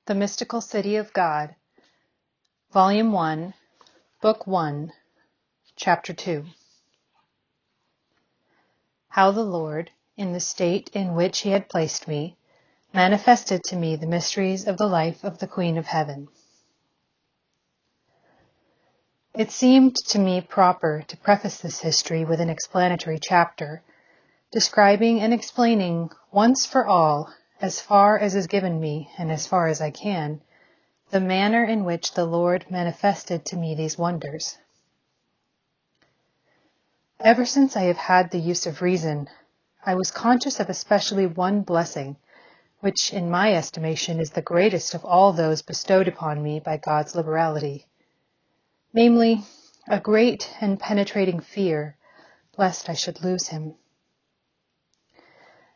The Mystical City of God, Volume 1, Book 1, Chapter 2. How the Lord, in the state in which He had placed me, manifested to me the mysteries of the life of the Queen of Heaven. It seemed to me proper to preface this history with an explanatory chapter, describing and explaining once for all, as far as is given me and as far as I can, the manner in which the Lord manifested to me these wonders. Ever since I have had the use of reason, I was conscious of especially one blessing, which in my estimation is the greatest of all those bestowed upon me by God's liberality, namely, a great and penetrating fear, lest I should lose Him.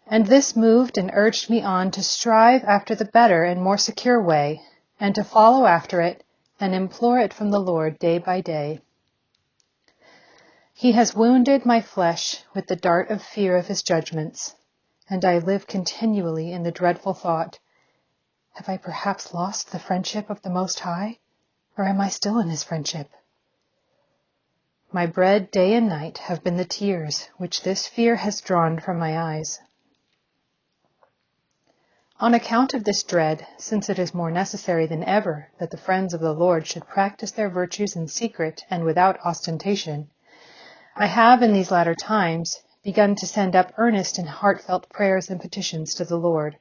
And this moved and urged me on to strive after the better and more secure way, and to follow after it and implore it from the Lord day by day. He has wounded my flesh with the dart of fear of His judgments, and I live continually in the dreadful thought, have I perhaps lost the friendship of the Most High, or am I still in His friendship? My bread day and night have been the tears which this fear has drawn from my eyes. On account of this dread, since it is more necessary than ever that the friends of the Lord should practice their virtues in secret and without ostentation, I have in these latter times begun to send up earnest and heartfelt prayers and petitions to the Lord,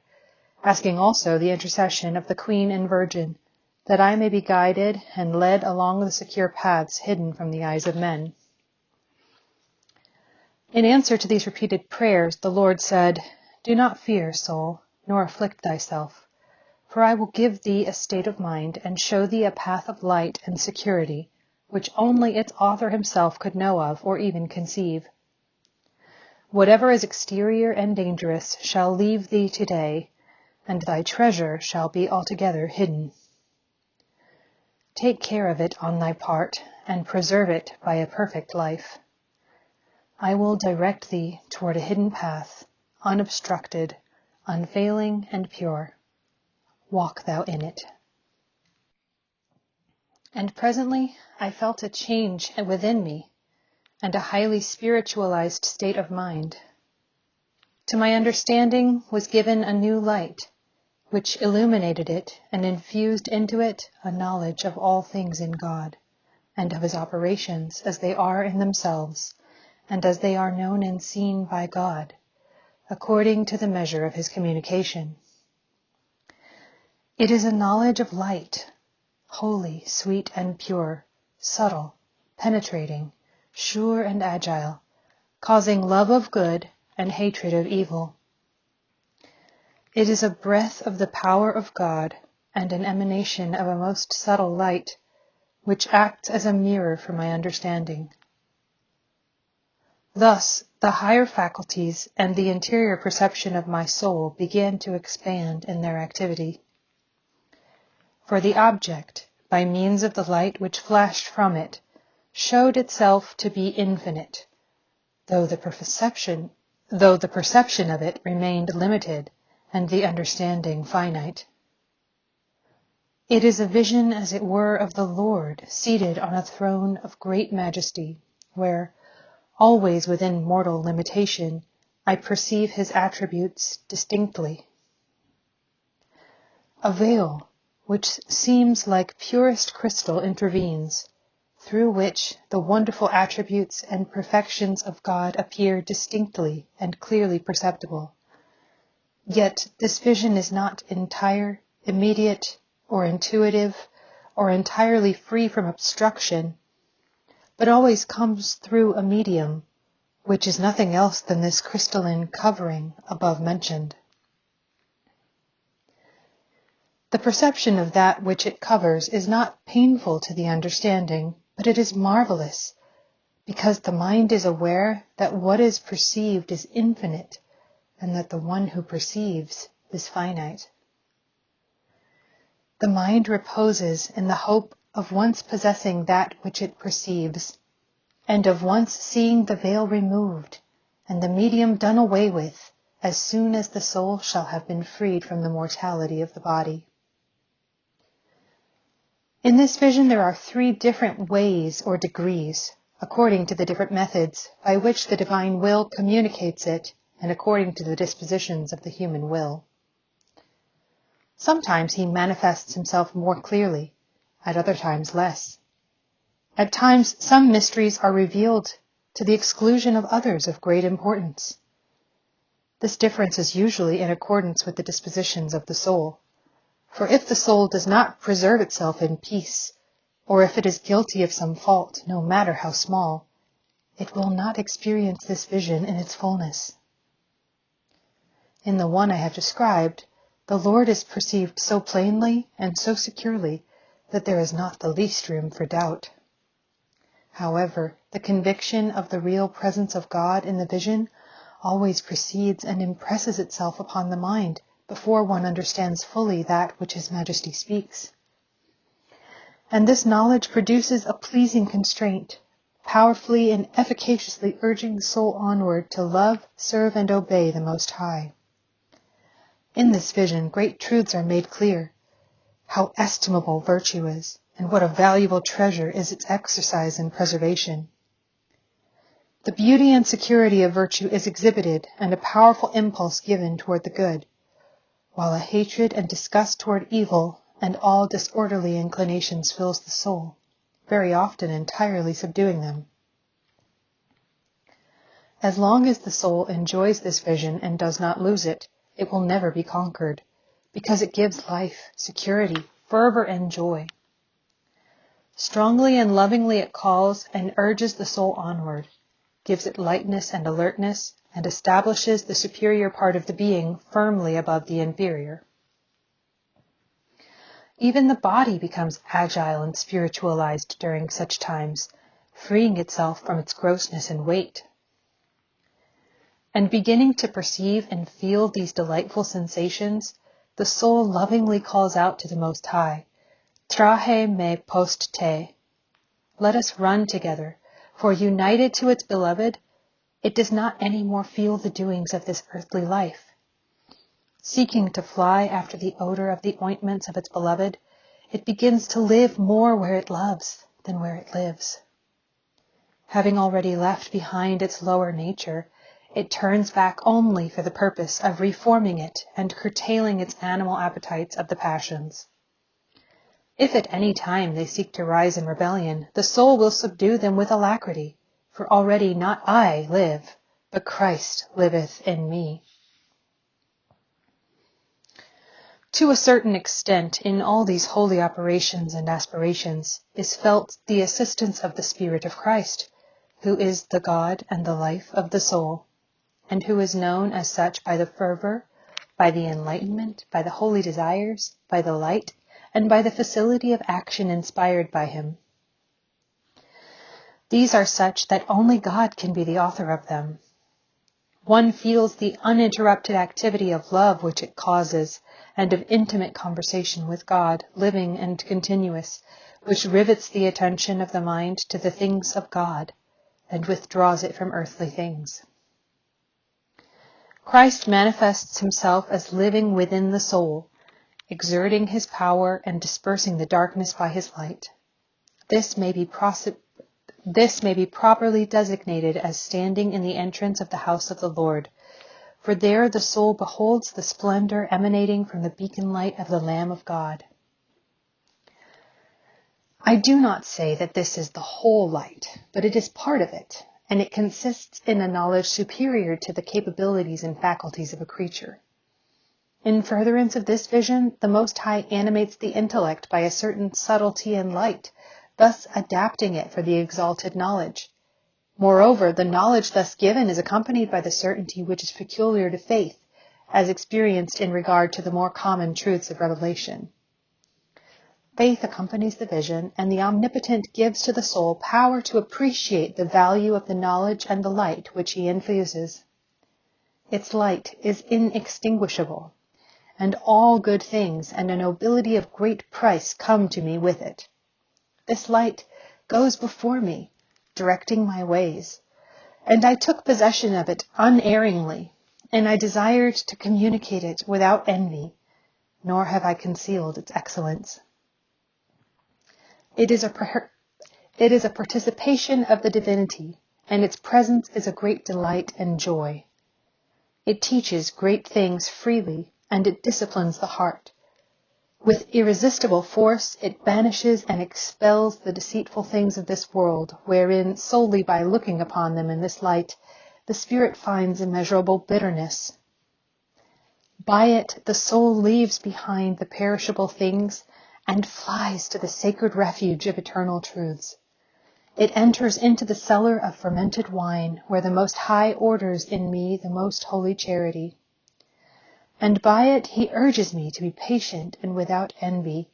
asking also the intercession of the Queen and Virgin, that I may be guided and led along the secure paths hidden from the eyes of men. In answer to these repeated prayers, the Lord said, "Do not fear, soul, nor afflict thyself, for I will give thee a state of mind and show thee a path of light and security, which only its author himself could know of or even conceive. Whatever is exterior and dangerous shall leave thee today, and thy treasure shall be altogether hidden. Take care of it on thy part, and preserve it by a perfect life. I will direct thee toward a hidden path, unobstructed, unfailing, and pure. Walk thou in it." And presently I felt a change within me, and a highly spiritualized state of mind. To my understanding was given a new light, which illuminated it and infused into it a knowledge of all things in God, and of His operations as they are in themselves, and as they are known and seen by God, according to the measure of His communication. It is a knowledge of light, holy, sweet, and pure, subtle, penetrating, sure and agile, causing love of good and hatred of evil. It is a breath of the power of God and an emanation of a most subtle light, which acts as a mirror for my understanding. Thus, the higher faculties and the interior perception of my soul began to expand in their activity. For the object, by means of the light which flashed from it, showed itself to be infinite, though the perception of it remained limited and the understanding finite. It is a vision, as it were, of the Lord seated on a throne of great majesty, where, always within mortal limitation, I perceive His attributes distinctly. A veil, which seems like purest crystal, intervenes, through which the wonderful attributes and perfections of God appear distinctly and clearly perceptible. Yet this vision is not entire, immediate, or intuitive, or entirely free from obstruction, but always comes through a medium, which is nothing else than this crystalline covering above mentioned. The perception of that which it covers is not painful to the understanding, but it is marvelous, because the mind is aware that what is perceived is infinite, and that the one who perceives is finite. The mind reposes in the hope of once possessing that which it perceives, and of once seeing the veil removed, and the medium done away with, as soon as the soul shall have been freed from the mortality of the body. In this vision there are 3 different ways or degrees, according to the different methods by which the divine will communicates it and according to the dispositions of the human will. Sometimes he manifests himself more clearly, at other times less. At times some mysteries are revealed to the exclusion of others of great importance. This difference is usually in accordance with the dispositions of the soul. For if the soul does not preserve itself in peace, or if it is guilty of some fault, no matter how small, it will not experience this vision in its fullness. In the one I have described, the Lord is perceived so plainly and so securely that there is not the least room for doubt. However, the conviction of the real presence of God in the vision always precedes and impresses itself upon the mind before one understands fully that which His Majesty speaks. And this knowledge produces a pleasing constraint, powerfully and efficaciously urging the soul onward to love, serve, and obey the Most High. In this vision, great truths are made clear. How estimable virtue is, and what a valuable treasure is its exercise and preservation. The beauty and security of virtue is exhibited, and a powerful impulse given toward the good, while a hatred and disgust toward evil and all disorderly inclinations fills the soul, very often entirely subduing them. As long as the soul enjoys this vision and does not lose it, it will never be conquered, because it gives life, security, fervor, and joy. Strongly and lovingly it calls and urges the soul onward, gives it lightness and alertness, and establishes the superior part of the being firmly above the inferior. Even the body becomes agile and spiritualized during such times, freeing itself from its grossness and weight. And beginning to perceive and feel these delightful sensations, the soul lovingly calls out to the Most High, Trahe me post te. Let us run together, for united to its beloved, it does not any more feel the doings of this earthly life. Seeking to fly after the odor of the ointments of its beloved, it begins to live more where it loves than where it lives. Having already left behind its lower nature, it turns back only for the purpose of reforming it and curtailing its animal appetites of the passions. If at any time they seek to rise in rebellion, the soul will subdue them with alacrity, for already not I live, but Christ liveth in me. To a certain extent, in all these holy operations and aspirations, is felt the assistance of the Spirit of Christ, who is the God and the life of the soul, and who is known as such by the fervor, by the enlightenment, by the holy desires, by the light, and by the facility of action inspired by him. These are such that only God can be the author of them. One feels the uninterrupted activity of love which it causes, and of intimate conversation with God, living and continuous, which rivets the attention of the mind to the things of God, and withdraws it from earthly things. Christ manifests himself as living within the soul, exerting his power and dispersing the darkness by his light. This may be properly designated as standing in the entrance of the house of the Lord, for there the soul beholds the splendor emanating from the beacon light of the Lamb of God. I do not say that this is the whole light, but it is part of it, and it consists in a knowledge superior to the capabilities and faculties of a creature. In furtherance of this vision, the Most High animates the intellect by a certain subtlety and light, thus adapting it for the exalted knowledge. Moreover, the knowledge thus given is accompanied by the certainty which is peculiar to faith, as experienced in regard to the more common truths of revelation. Faith accompanies the vision, and the Omnipotent gives to the soul power to appreciate the value of the knowledge and the light which he infuses. Its light is inextinguishable, and all good things and a nobility of great price come to me with it. This light goes before me, directing my ways, and I took possession of it unerringly, and I desired to communicate it without envy, nor have I concealed its excellence. It is a participation of the divinity, and its presence is a great delight and joy. It teaches great things freely, and it disciplines the heart. With irresistible force, it banishes and expels the deceitful things of this world, wherein, solely by looking upon them in this light, the spirit finds immeasurable bitterness. By it, the soul leaves behind the perishable things and flies to the sacred refuge of eternal truths. It enters into the cellar of fermented wine, where the Most High orders in me the most holy charity. And by it he urges me to be patient and without envy,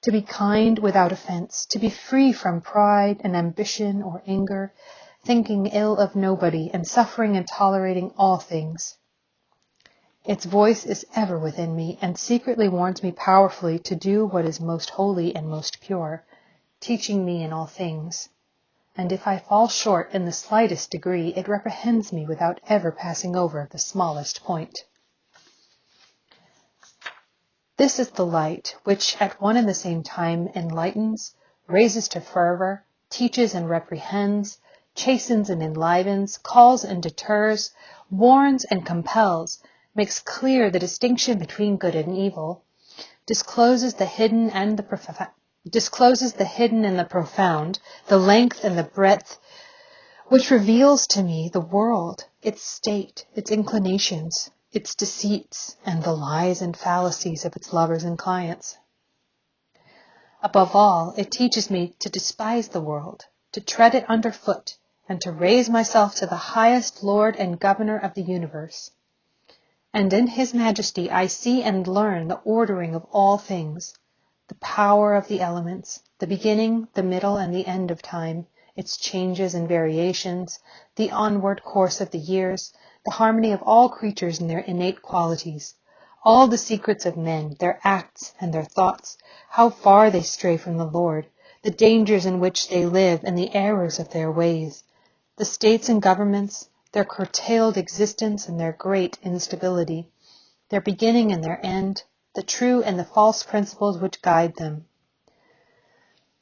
to be kind without offense, to be free from pride and ambition or anger, thinking ill of nobody and suffering and tolerating all things. Its voice is ever within me and secretly warns me powerfully to do what is most holy and most pure, teaching me in all things. And if I fall short in the slightest degree, it reprehends me without ever passing over the smallest point. This is the light which at one and the same time enlightens, raises to fervor, teaches and reprehends, chastens and enlivens, calls and deters, warns and compels, makes clear the distinction between good and evil, discloses the hidden and the profound, the length and the breadth, which reveals to me the world, its state, its inclinations, its deceits, and the lies and fallacies of its lovers and clients. Above all, it teaches me to despise the world, to tread it underfoot, and to raise myself to the highest Lord and Governor of the universe. And in His Majesty I see and learn the ordering of all things, the power of the elements, the beginning, the middle, and the end of time, its changes and variations, the onward course of the years, the harmony of all creatures and their innate qualities, all the secrets of men, their acts and their thoughts, how far they stray from the Lord, the dangers in which they live and the errors of their ways, the states and governments, their curtailed existence and their great instability, their beginning and their end, the true and the false principles which guide them.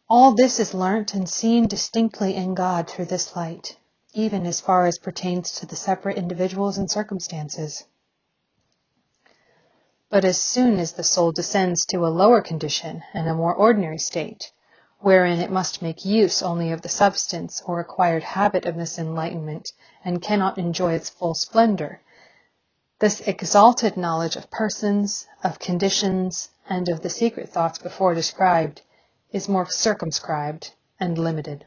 All this is learnt and seen distinctly in God through this light, even as far as pertains to the separate individuals and circumstances. But as soon as the soul descends to a lower condition and a more ordinary state, wherein it must make use only of the substance or acquired habit of this enlightenment and cannot enjoy its full splendor, this exalted knowledge of persons, of conditions, and of the secret thoughts before described is more circumscribed and limited.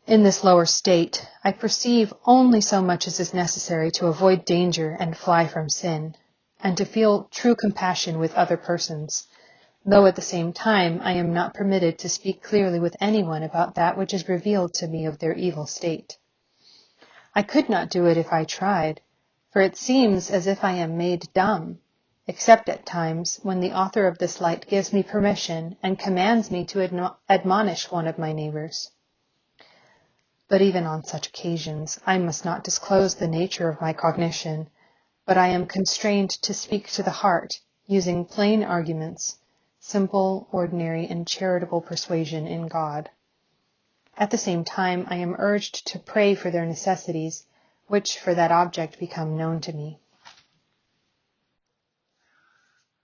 In this lower state, I perceive only so much as is necessary to avoid danger and fly from sin, and to feel true compassion with other persons, though at the same time I am not permitted to speak clearly with anyone about that which is revealed to me of their evil state. I could not do it if I tried, for it seems as if I am made dumb, except at times when the author of this light gives me permission and commands me to admonish one of my neighbors. But even on such occasions, I must not disclose the nature of my cognition, but I am constrained to speak to the heart, using plain arguments, simple, ordinary, and charitable persuasion in God. At the same time, I am urged to pray for their necessities, which for that object become known to me.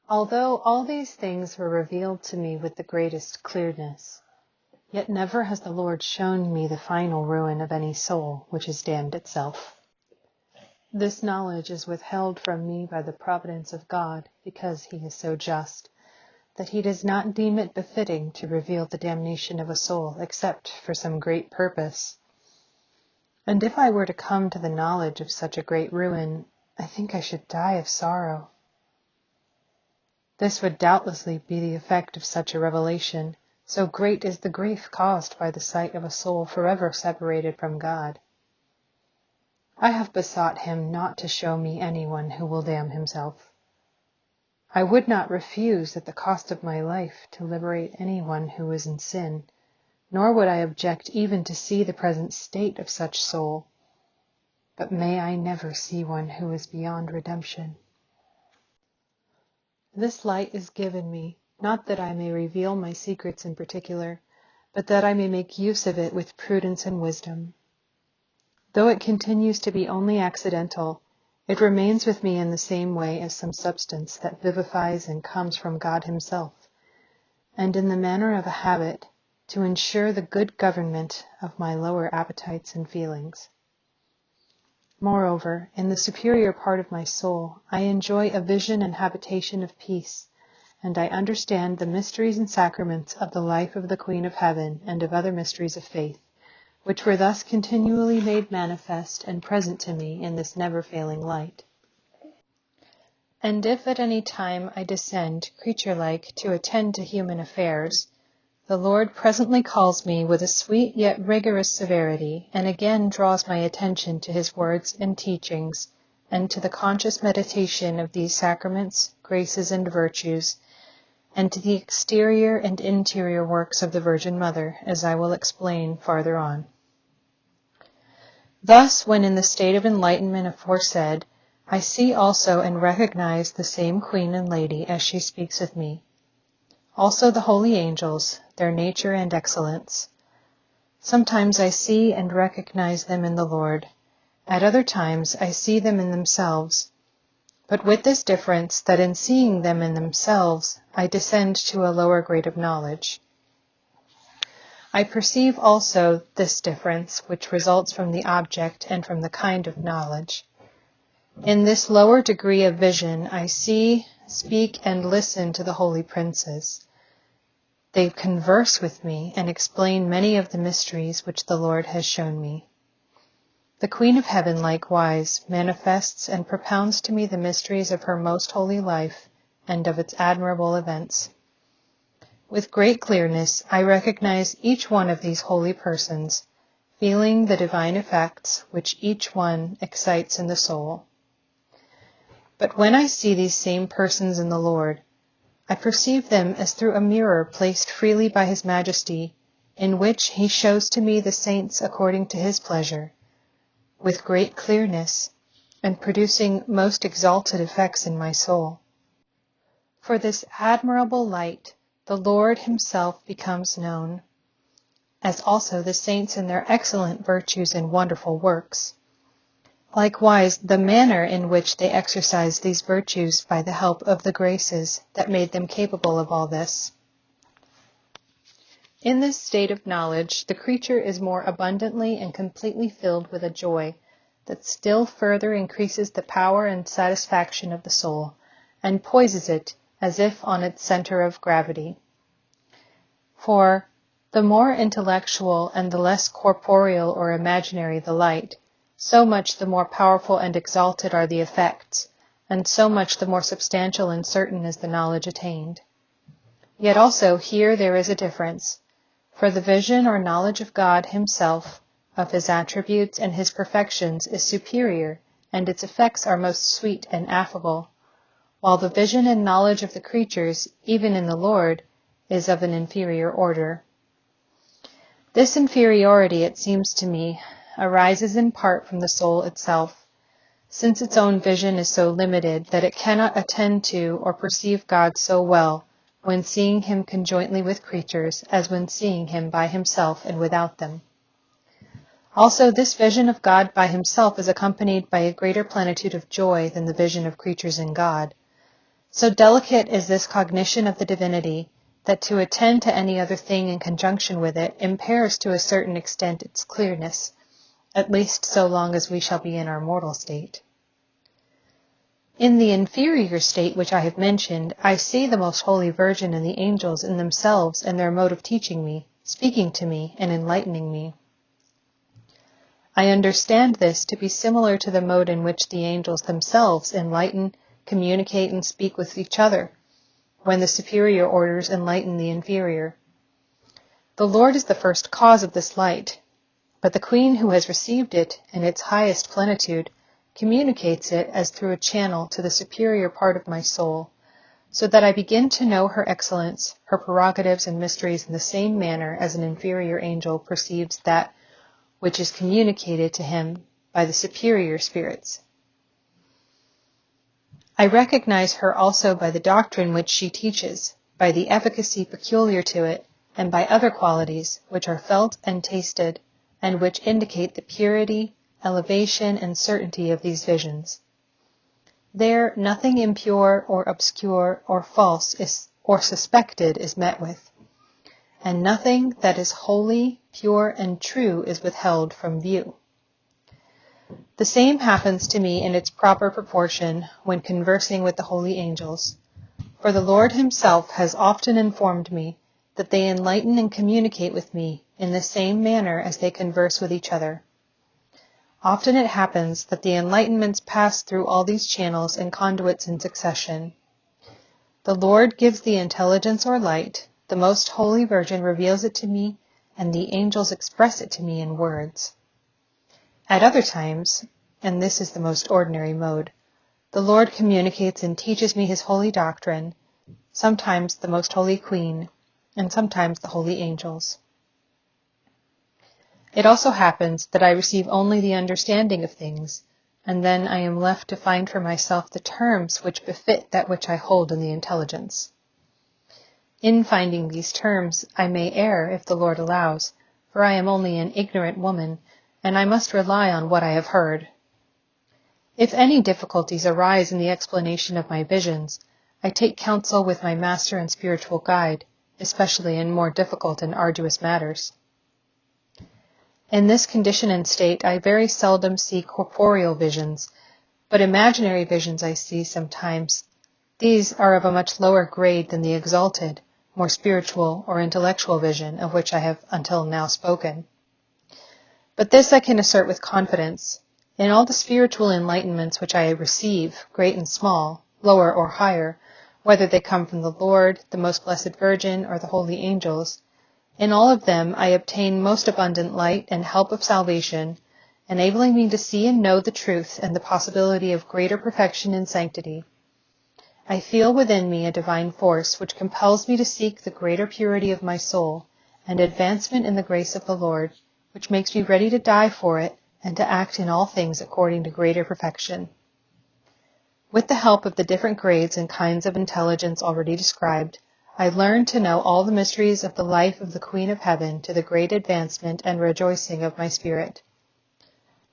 Although all these things were revealed to me with the greatest clearness, yet never has the Lord shown me the final ruin of any soul which has damned itself. This knowledge is withheld from me by the providence of God, because He is so just, that He does not deem it befitting to reveal the damnation of a soul except for some great purpose. And if I were to come to the knowledge of such a great ruin, I think I should die of sorrow. This would doubtlessly be the effect of such a revelation, so great is the grief caused by the sight of a soul forever separated from God. I have besought Him not to show me anyone who will damn himself. I would not refuse at the cost of my life to liberate anyone who is in sin, nor would I object even to see the present state of such soul. But may I never see one who is beyond redemption. This light is given me, not that I may reveal my secrets in particular, but that I may make use of it with prudence and wisdom. Though it continues to be only accidental, it remains with me in the same way as some substance that vivifies and comes from God Himself, and in the manner of a habit, to ensure the good government of my lower appetites and feelings. Moreover, in the superior part of my soul, I enjoy a vision and habitation of peace, and I understand the mysteries and sacraments of the life of the Queen of Heaven and of other mysteries of faith, which were thus continually made manifest and present to me in this never-failing light. And if at any time I descend, creature-like, to attend to human affairs, the Lord presently calls me with a sweet yet rigorous severity, and again draws my attention to His words and teachings, and to the conscious meditation of these sacraments, graces, and virtues, and to the exterior and interior works of the Virgin Mother, as I will explain farther on. Thus, when in the state of enlightenment aforesaid, I see also and recognize the same Queen and Lady as she speaks with me. Also the holy angels, their nature and excellence. Sometimes I see and recognize them in the Lord. At other times I see them in themselves. But with this difference, that in seeing them in themselves, I descend to a lower grade of knowledge. I perceive also this difference, which results from the object and from the kind of knowledge. In this lower degree of vision, I see, speak, and listen to the holy princes. They converse with me and explain many of the mysteries which the Lord has shown me. The Queen of Heaven likewise manifests and propounds to me the mysteries of her most holy life and of its admirable events. With great clearness I recognize each one of these holy persons, feeling the divine effects which each one excites in the soul. But when I see these same persons in the Lord, I perceive them as through a mirror placed freely by His Majesty, in which He shows to me the saints according to His pleasure, with great clearness, and producing most exalted effects in my soul. For this admirable light, the Lord Himself becomes known, as also the saints in their excellent virtues and wonderful works. Likewise, the manner in which they exercise these virtues by the help of the graces that made them capable of all this. In this state of knowledge, the creature is more abundantly and completely filled with a joy that still further increases the power and satisfaction of the soul, and poises it as if on its center of gravity. For the more intellectual and the less corporeal or imaginary the light, so much the more powerful and exalted are the effects, and so much the more substantial and certain is the knowledge attained. Yet also here there is a difference, for the vision or knowledge of God Himself, of His attributes and His perfections, is superior, and its effects are most sweet and affable, while the vision and knowledge of the creatures, even in the Lord, is of an inferior order. This inferiority, it seems to me, arises in part from the soul itself, since its own vision is so limited that it cannot attend to or perceive God so well when seeing Him conjointly with creatures as when seeing Him by Himself and without them. Also, this vision of God by Himself is accompanied by a greater plenitude of joy than the vision of creatures in God. So delicate is this cognition of the divinity that to attend to any other thing in conjunction with it impairs to a certain extent its clearness, at least so long as we shall be in our mortal state. In the inferior state which I have mentioned, I see the Most Holy Virgin and the angels in themselves and their mode of teaching me, speaking to me, and enlightening me. I understand this to be similar to the mode in which the angels themselves enlighten, communicate, and speak with each other, when the superior orders enlighten the inferior. The Lord is the first cause of this light, but the Queen who has received it in its highest plenitude communicates it as through a channel to the superior part of my soul, so that I begin to know her excellence, her prerogatives and mysteries in the same manner as an inferior angel perceives that which is communicated to him by the superior spirits. I recognize her also by the doctrine which she teaches, by the efficacy peculiar to it, and by other qualities which are felt and tasted, and which indicate the purity, elevation, and certainty of these visions. There nothing impure or obscure or false or suspected is met with, and nothing that is holy, pure, and true is withheld from view. The same happens to me in its proper proportion when conversing with the holy angels, for the Lord himself has often informed me that they enlighten and communicate with me in the same manner as they converse with each other. Often it happens that the enlightenments pass through all these channels and conduits in succession. The Lord gives the intelligence or light, the Most Holy Virgin reveals it to me, and the angels express it to me in words. At other times, and this is the most ordinary mode, the Lord communicates and teaches me his holy doctrine, sometimes the Most Holy Queen, and sometimes the holy angels. It also happens that I receive only the understanding of things, and then I am left to find for myself the terms which befit that which I hold in the intelligence. In finding these terms, I may err if the Lord allows, for I am only an ignorant woman, and I must rely on what I have heard. If any difficulties arise in the explanation of my visions, I take counsel with my master and spiritual guide, especially in more difficult and arduous matters. In this condition and state, I very seldom see corporeal visions, but imaginary visions I see sometimes. These are of a much lower grade than the exalted, more spiritual or intellectual vision of which I have until now spoken. But this I can assert with confidence. In all the spiritual enlightenments which I receive, great and small, lower or higher, whether they come from the Lord, the Most Blessed Virgin, or the holy angels, in all of them I obtain most abundant light and help of salvation, enabling me to see and know the truth and the possibility of greater perfection and sanctity. I feel within me a divine force which compels me to seek the greater purity of my soul and advancement in the grace of the Lord, which makes me ready to die for it and to act in all things according to greater perfection. With the help of the different grades and kinds of intelligence already described, I learned to know all the mysteries of the life of the Queen of Heaven to the great advancement and rejoicing of my spirit.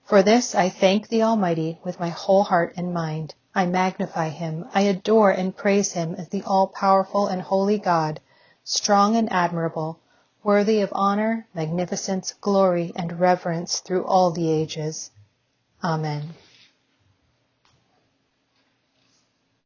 For this I thank the Almighty with my whole heart and mind. I magnify him, I adore and praise him as the all-powerful and holy God, strong and admirable, worthy of honor, magnificence, glory, and reverence through all the ages. Amen.